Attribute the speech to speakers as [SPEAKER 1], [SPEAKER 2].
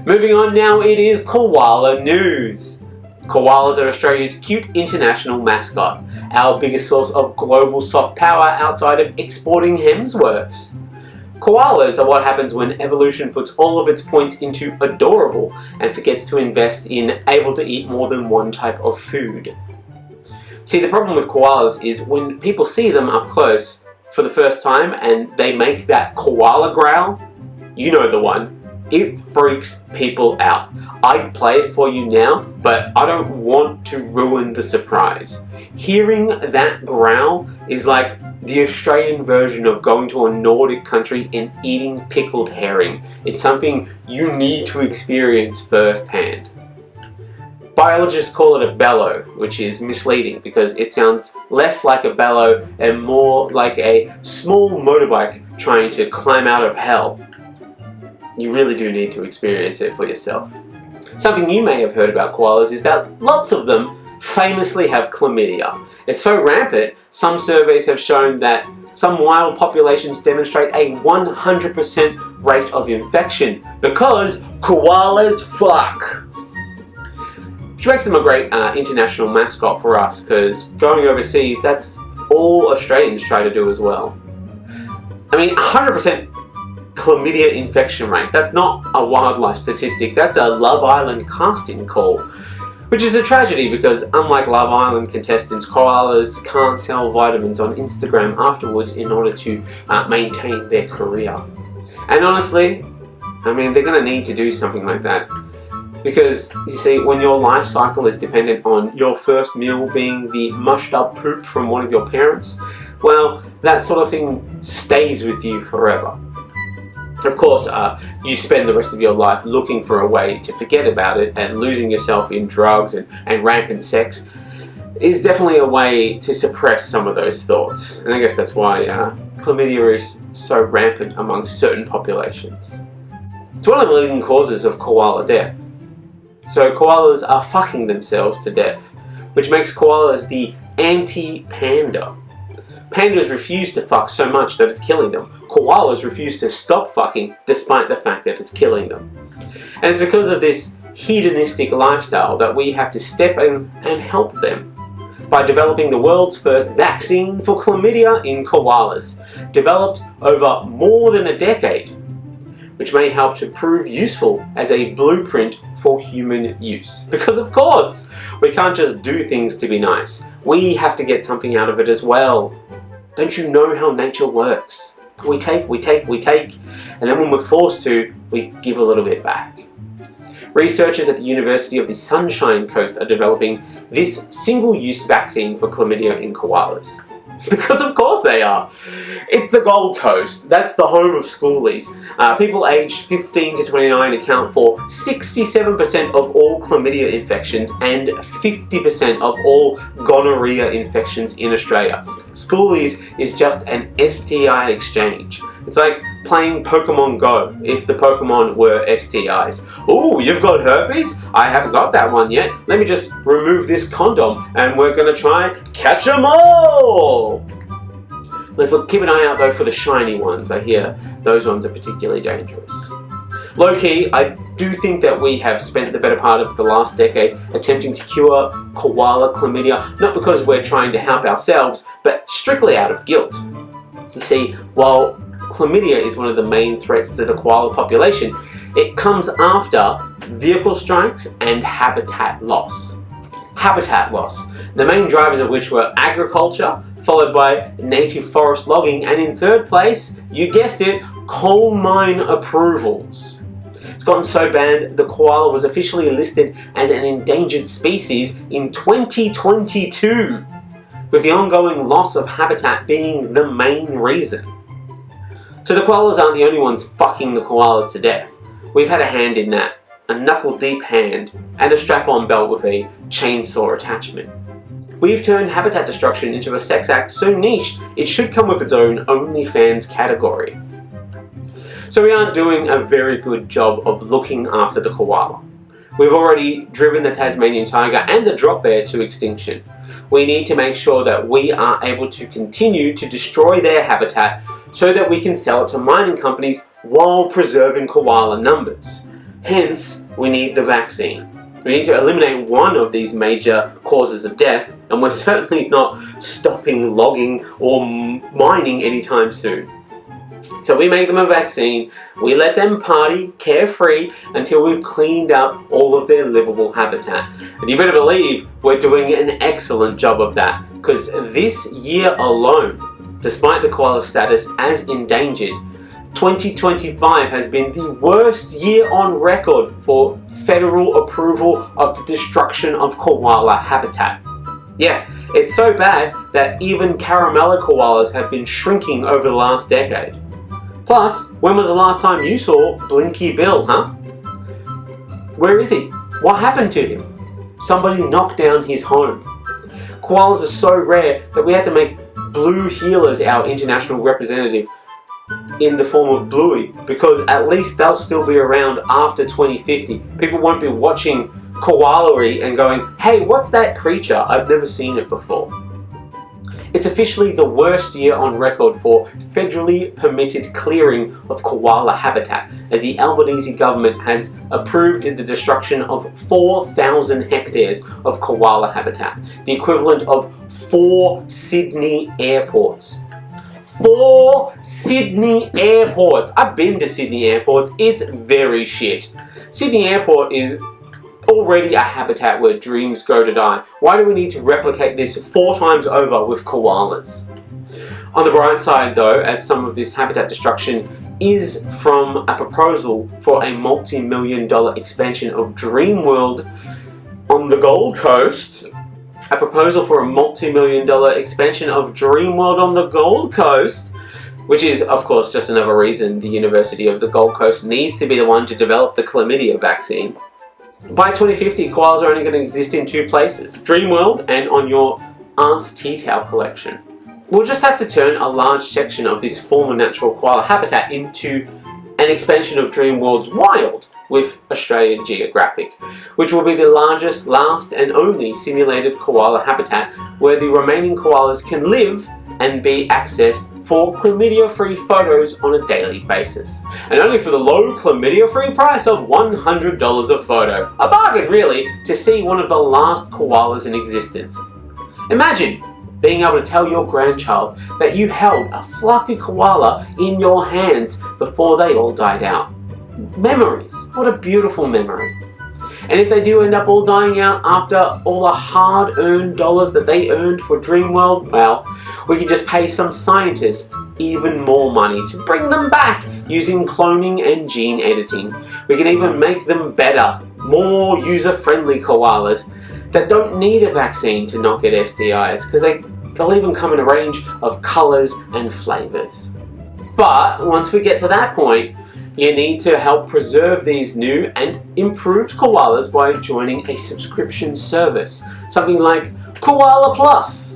[SPEAKER 1] Moving on now, it is koala news. Koalas are Australia's cute international mascot, our biggest source of global soft power outside of exporting Hemsworths. Koalas are what happens when evolution puts all of its points into adorable and forgets to invest in able to eat more than one type of food. See, the problem with koalas is when people see them up close for the first time and they make that koala growl, you know the one. It freaks people out. I'd play it for you now, but I don't want to ruin the surprise. Hearing that growl is like the Australian version of going to a Nordic country and eating pickled herring. It's something you need to experience firsthand. Biologists call it a bellow, which is misleading because it sounds less like a bellow and more like a small motorbike trying to climb out of hell. You really do need to experience it for yourself. Something you may have heard about koalas is that lots of them famously have chlamydia. It's so rampant, some surveys have shown that some wild populations demonstrate a 100% rate of infection because koalas fuck. Which makes them a great international mascot for us, because going overseas, that's all Australians try to do as well. I mean, 100% chlamydia infection rate. That's not a wildlife statistic, that's a Love Island casting call. Which is a tragedy because unlike Love Island contestants, koalas can't sell vitamins on Instagram afterwards in order to maintain their career. And honestly, I mean, they're going to need to do something like that. Because, you see, when your life cycle is dependent on your first meal being the mushed up poop from one of your parents, well, that sort of thing stays with you forever. Of course, you spend the rest of your life looking for a way to forget about it, and losing yourself in drugs and rampant sex is definitely a way to suppress some of those thoughts. And I guess that's why chlamydia is so rampant among certain populations. It's one of the leading causes of koala death. So koalas are fucking themselves to death, which makes koalas the anti-panda. Pandas refuse to fuck so much that it's killing them. Koalas refuse to stop fucking despite the fact that it's killing them. And it's because of this hedonistic lifestyle that we have to step in and help them by developing the world's first vaccine for chlamydia in koalas, developed over more than a decade, which may help to prove useful as a blueprint for human use. Because of course, we can't just do things to be nice. We have to get something out of it as well. Don't you know how nature works? We take, and then when we're forced to, we give a little bit back. Researchers at the University of the Sunshine Coast are developing this single-use vaccine for chlamydia in koalas. Because of course they are. It's the Gold Coast. That's the home of schoolies. People aged 15 to 29 account for 67% of all chlamydia infections and 50% of all gonorrhea infections in Australia. Schoolies is just an STI exchange. It's like playing Pokemon Go if the Pokemon were STIs. Ooh, you've got herpes? I haven't got that one yet. Let me just remove this condom and we're gonna try catch 'em all! Let's keep an eye out though for the shiny ones. I hear those ones are particularly dangerous. Low-key, I do think that we have spent the better part of the last decade attempting to cure koala chlamydia, not because we're trying to help ourselves, but strictly out of guilt. You see, while chlamydia is one of the main threats to the koala population, it comes after vehicle strikes and habitat loss. Habitat loss, the main drivers of which were agriculture, followed by native forest logging, and in third place, you guessed it, coal mine approvals. It's gotten so bad, the koala was officially listed as an endangered species in 2022, with the ongoing loss of habitat being the main reason. So the koalas aren't the only ones fucking the koalas to death. We've had a hand in that, a knuckle-deep hand, and a strap-on belt with a chainsaw attachment. We've turned habitat destruction into a sex act so niche, it should come with its own OnlyFans category. So we aren't doing a very good job of looking after the koala. We've already driven the Tasmanian tiger and the drop bear to extinction. We need to make sure that we are able to continue to destroy their habitat so that we can sell it to mining companies while preserving koala numbers. Hence, we need the vaccine. We need to eliminate one of these major causes of death, and we're certainly not stopping logging or mining anytime soon. So we make them a vaccine, we let them party carefree until we've cleaned up all of their livable habitat. And you better believe we're doing an excellent job of that, because this year alone, despite the koala status as endangered, 2025 has been the worst year on record for federal approval of the destruction of koala habitat. Yeah, it's so bad that even caramella koalas have been shrinking over the last decade. Plus, when was the last time you saw Blinky Bill, huh? Where is he? What happened to him? Somebody knocked down his home. Koalas are so rare that we had to make Blue Healers our international representative in the form of Bluey, because at least they'll still be around after 2050. People won't be watching Koalary and going, hey, what's that creature? I've never seen it before. It's officially the worst year on record for federally permitted clearing of koala habitat, as the Albanese government has approved the destruction of 4,000 hectares of koala habitat, the equivalent of 4 Sydney airports. 4 Sydney airports! I've been to Sydney airports, it's very shit. Sydney airport is already a habitat where dreams go to die. Why do we need to replicate this 4 times over with koalas? On the bright side though, as some of this habitat destruction is from a proposal for a multi-million-dollar expansion of Dreamworld on the Gold Coast, a proposal for a multi-million-dollar expansion of Dreamworld on the Gold Coast, which is, of course, just another reason the University of the Gold Coast needs to be the one to develop the chlamydia vaccine. By 2050, koalas are only going to exist in 2 places, Dreamworld and on your aunt's tea towel collection. We'll just have to turn a large section of this former natural koala habitat into an expansion of Dreamworld's Wild with Australian Geographic, which will be the largest, last and only simulated koala habitat where the remaining koalas can live and be accessed for chlamydia-free photos on a daily basis. And only for the low chlamydia-free price of $100 a photo. A bargain, really, to see one of the last koalas in existence. Imagine being able to tell your grandchild that you held a fluffy koala in your hands before they all died out. Memories. What a beautiful memory. And if they do end up all dying out after all the hard-earned dollars that they earned for Dreamworld, well, we can just pay some scientists even more money to bring them back using cloning and gene editing. We can even make them better, more user-friendly koalas that don't need a vaccine to not get STIs, because they'll even come in a range of colours and flavours. But once we get to that point, you need to help preserve these new and improved koalas by joining a subscription service, something like Koala Plus.